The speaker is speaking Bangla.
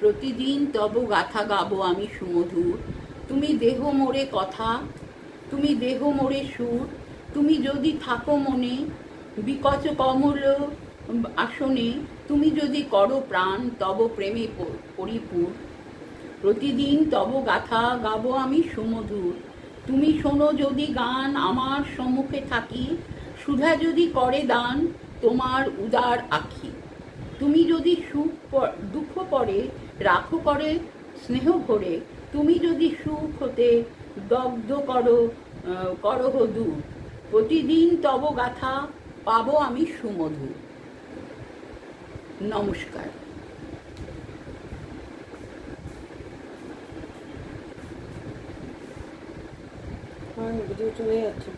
প্রতিদিন তব গাথা গাবো আমি সুমধুর। তুমি দেহ মোরে কথা, তুমি দেহ মোরে সুর। তুমি যদি থাকো মনে বিকচ কমল আসনে, তুমি যদি করো প্রাণ তব প্রেমে পরিপূর। প্রতিদিন তব গাথা গাবো আমি সুমধুর। তুমি শোনো যদি গান আমার সম্মুখে থাকি, সুধা যদি করে দান তোমার উদার আখি। তুমি যদি দুঃখ পরে রাখো করে স্নেহ ভরে, তুমি যদি সুখ হতে দগ্ধ করহ দূর। প্রতিদিন তব গাথা পাবো আমি সুমধুর। নমস্কার। ভিডিও চলে যাচ্ছে।